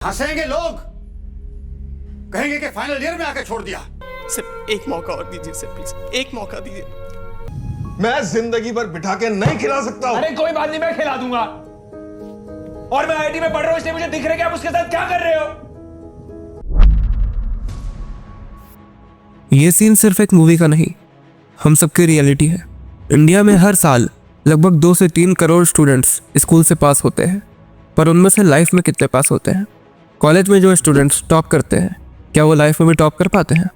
हंसेंगे लोग, कहेंगे कि फाइनल ईयर में आके छोड़ दिया। सिर्फ एक मौका और दीजिए सर, प्लीज एक मौका दीजिए। मैं जिंदगी भर बिठा के नहीं खिला सकता हूं। अरे कोई बात नहीं, मैं खिला दूंगा। और मैं आईटी में पढ़ रहा हूं, इसलिए मुझे दिख रहा है कि आप उसके साथ क्या कर रहे हो। ये सीन सिर्फ एक मूवी का नहीं, हम सबकी रियलिटी है। इंडिया में हर साल लगभग 2 से 3 करोड़ स्टूडेंट्स स्कूल से पास होते हैं, पर उनमें से लाइफ में कितने पास होते हैं? कॉलेज में जो स्टूडेंट्स टॉप करते हैं, क्या वो लाइफ में भी टॉप कर पाते हैं?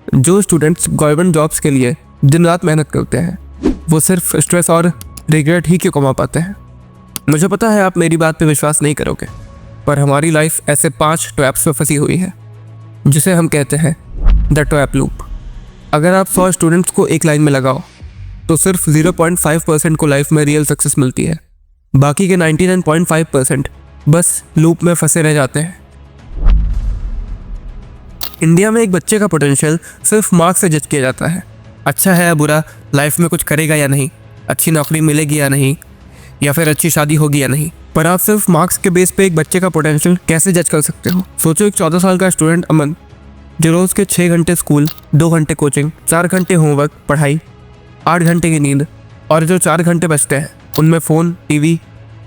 जो स्टूडेंट्स गवर्नमेंट जॉब्स के लिए दिन रात मेहनत करते हैं, वो सिर्फ स्ट्रेस और रिग्रेट ही क्यों कमा पाते हैं? मुझे पता है आप मेरी बात पे विश्वास नहीं करोगे, पर हमारी लाइफ ऐसे 5 ट्रैप्स में फंसी हुई है, जिसे हम कहते हैं द ट्रैप लूप। अगर आप 100 स्टूडेंट्स को एक लाइन में लगाओ तो सिर्फ 0.5% को लाइफ में रियल सक्सेस मिलती है, बाकी के 99.5% बस लूप में फंसे रह जाते हैं। इंडिया में एक बच्चे का पोटेंशियल सिर्फ मार्क्स से जज किया जाता है। अच्छा है या बुरा, लाइफ में कुछ करेगा या नहीं, अच्छी नौकरी मिलेगी या नहीं, या फिर अच्छी शादी होगी या नहीं। पर आप सिर्फ मार्क्स के बेस पे एक बच्चे का पोटेंशियल कैसे जज कर सकते हो? सोचो एक 14 साल का स्टूडेंट अमन, जो रोज़ के 6 घंटे स्कूल, 2 घंटे कोचिंग, 4 घंटे होमवर्क पढ़ाई, 8 घंटे की नींद और जो 4 घंटे बचते हैं उनमें फ़ोन, टीवी,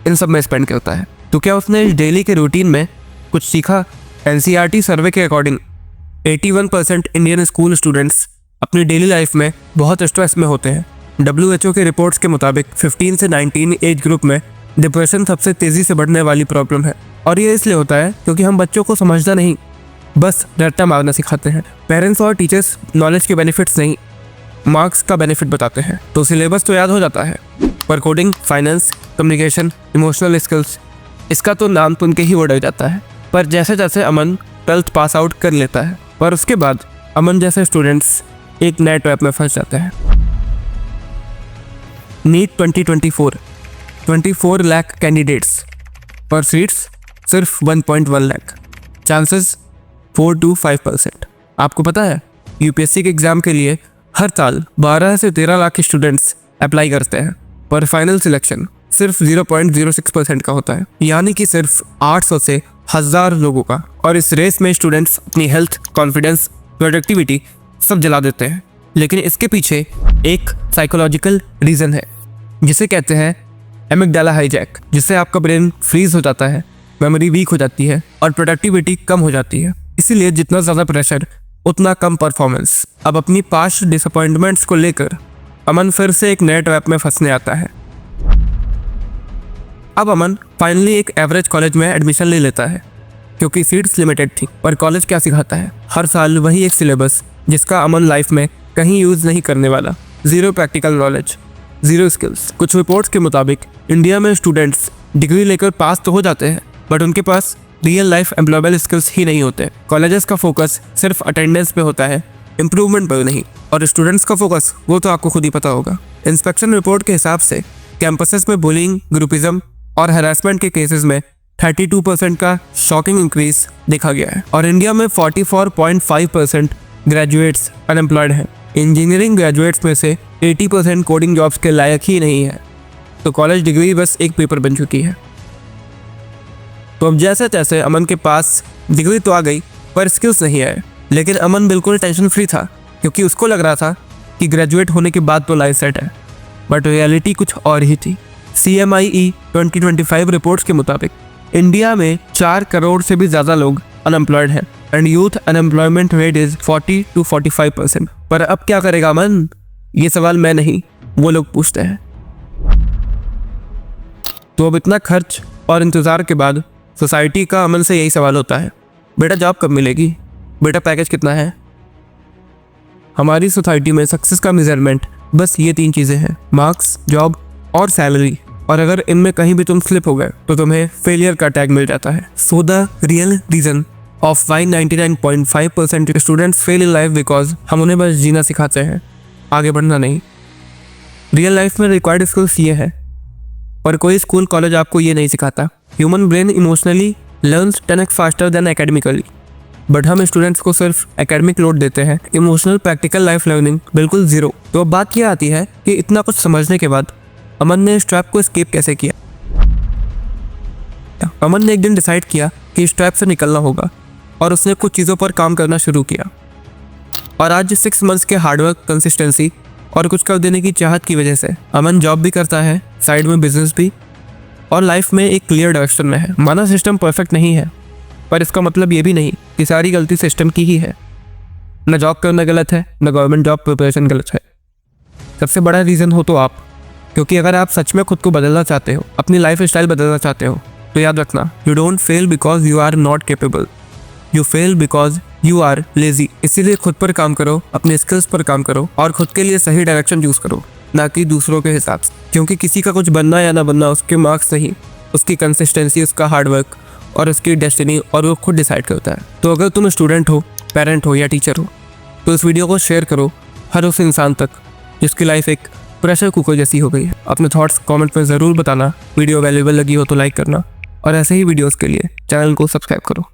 इन सब में स्पेंड करता है। तो क्या उसने इस डेली के रूटीन में कुछ सीखा? एनसीईआरटी सर्वे के अकॉर्डिंग 81% इंडियन स्कूल स्टूडेंट्स अपनी डेली लाइफ में बहुत स्ट्रेस में होते हैं। WHO के रिपोर्ट्स के मुताबिक 15 से 19 एज ग्रुप में डिप्रेशन सबसे तेज़ी से बढ़ने वाली प्रॉब्लम है, और ये इसलिए होता है क्योंकि हम बच्चों को समझना नहीं, बस रट्टा मारना सिखाते हैं। पेरेंट्स और टीचर्स नॉलेज के बेनिफिट्स नहीं, मार्क्स का बेनिफिट बताते हैं। तो सिलेबस तो याद हो जाता है, पर coding, finance, communication, emotional skills, इसका तो नाम सुन के ही वो डर जाता है। पर जैसे जैसे अमन 12th पास आउट कर लेता है, पर उसके बाद अमन जैसे स्टूडेंट्स एक नए ट्रैप में फंस जाते हैं। नीट 2024, 24 लाख कैंडिडेट्स पर सीट्स सिर्फ 1.1 लाख, चांसेस 4 to 5%। आपको पता है यूपीएससी के एग्ज़ाम के लिए हर साल 12 से 13 लाख स्टूडेंट्स अप्लाई करते हैं, पर फाइनल सिलेक्शन सिर्फ 0.06% का होता है, यानी कि सिर्फ 800 से 1000 लोगों का। और इस रेस में स्टूडेंट्स अपनी हेल्थ, कॉन्फिडेंस, प्रोडक्टिविटी सब जला देते हैं। लेकिन इसके पीछे एक साइकोलॉजिकल रीज़न है, जिसे कहते हैं एमिगडाला हाईजैक, जिससे आपका ब्रेन फ्रीज हो जाता है, मेमोरी वीक हो जाती है और प्रोडक्टिविटी कम हो जाती है। इसीलिए जितना ज़्यादा प्रेशर उतना कम परफॉर्मेंस। अब अपनी पास्ट डिसअपॉइंटमेंट्स को लेकर अमन फिर से एक नए ट्रैप में फंसने आता है। अब अमन फाइनली एक एवरेज कॉलेज में एडमिशन ले लेता है, क्योंकि सीट्स लिमिटेड थी। पर कॉलेज क्या सिखाता है? हर साल वही एक सिलेबस, जिसका अमन लाइफ में कहीं यूज़ नहीं करने वाला। 0 प्रैक्टिकल नॉलेज, 0 स्किल्स। कुछ रिपोर्ट्स के मुताबिक इंडिया में स्टूडेंट्स डिग्री लेकर पास तो हो जाते हैं, बट उनके पास रियल लाइफ एम्प्लॉयबल स्किल्स ही नहीं होते। कॉलेजेस का फोकस सिर्फ अटेंडेंस पे होता है, इम्प्रूवमेंट पर नहीं। और स्टूडेंट्स का फोकस वो तो आपको खुद ही पता होगा। इंस्पेक्शन रिपोर्ट के हिसाब से कैंपसेस में बुलिंग, ग्रुपिज्म और हरासमेंट के केसेस में 32% का शॉकिंग इंक्रीज देखा गया है। और इंडिया में 44.5% ग्रेजुएट्स अनएम्प्लॉयड हैं। इंजीनियरिंग ग्रेजुएट्स में से 80% कोडिंग जॉब्स के लायक ही नहीं है। तो कॉलेज डिग्री बस एक पेपर बन चुकी है। तो अब जैसे तैसे अमन के पास डिग्री तो आ गई, पर स्किल्स नहीं आए। लेकिन अमन बिल्कुल टेंशन फ्री था, क्योंकि उसको लग रहा था कि ग्रेजुएट होने के बाद तो लाइफ सेट है, बट रियलिटी कुछ और ही थी। CMIE 2025 रिपोर्ट्स के मुताबिक इंडिया में 4 करोड़ से भी ज़्यादा लोग अनएम्प्लॉयड हैं, and youth unemployment rate is 40 to 45%। पर अब क्या करेगा अमन? ये सवाल मैं नहीं, वो लोग पूछते हैं। तो अब इतना खर्च और इंतज़ार के बाद सोसाइटी का अमन से यही सवाल होता है, बेटा जॉब कब मिलेगी? बेटा पैकेज कितना है? हमारी सोसाइटी में सक्सेस का मेजरमेंट बस ये 3 चीज़ें हैं, मार्क्स, जॉब और सैलरी। और अगर इनमें कहीं भी तुम स्लिप हो गए तो तुम्हें फेलियर का टैग मिल जाता है। So the real reason of why 99.5% students fail in life because हम उन्हें बस जीना सिखाते हैं, आगे बढ़ना नहीं। रियल लाइफ में रिक्वायर्ड स्किल्स ये है, पर कोई स्कूल कॉलेज आपको ये नहीं सिखाता। Human brain emotionally learns 10x faster than academically, but हम स्टूडेंट्स को सिर्फ एकेडमिक लोड देते हैं, इमोशनल प्रैक्टिकल लाइफ लर्निंग बिल्कुल 0। तो अब बात यह आती है कि इतना कुछ समझने के बाद अमन ने इस ट्रैप को एस्केप कैसे किया। अमन ने एक दिन डिसाइड किया कि इस ट्रैप से निकलना होगा और उसने कुछ चीज़ों पर काम करना शुरू किया। और आज 6 मंथ्स के हार्डवर्क, कंसिस्टेंसी और कुछ कर देने की चाहत की वजह से अमन जॉब भी करता है, साइड में बिजनेस भी, और लाइफ में एक क्लियर डायरेक्शन में है। माना सिस्टम परफेक्ट नहीं है, पर इसका मतलब ये भी नहीं कि सारी गलती सिस्टम की ही है। न जॉब करना गलत है, न गवर्नमेंट जॉब प्रिपरेशन गलत है। सबसे बड़ा रीज़न हो तो आप, क्योंकि अगर आप सच में खुद को बदलना चाहते हो, अपनी लाइफ स्टाइल बदलना चाहते हो, तो याद रखना, you don't fail because you are not capable, you fail because you are lazy. इसीलिए खुद पर काम करो, अपने स्किल्स पर काम करो और खुद के लिए सही डायरेक्शन चूज करो, ना कि दूसरों के हिसाब से। क्योंकि किसी का कुछ बनना या ना बनना उसके मार्क्स नहीं, उसकी कंसिस्टेंसी, उसका हार्डवर्क और उसकी डेस्टिनी, और वो खुद डिसाइड करता है। तो अगर तुम स्टूडेंट हो, पेरेंट हो या टीचर हो, तो इस वीडियो को शेयर करो हर उस इंसान तक जिसकी लाइफ एक प्रेशर कुकर जैसी हो गई है। अपने थॉट्स कमेंट में ज़रूर बताना। वीडियो वैल्यूएबल लगी हो तो लाइक करना और ऐसे ही वीडियोस के लिए चैनल को सब्सक्राइब करो।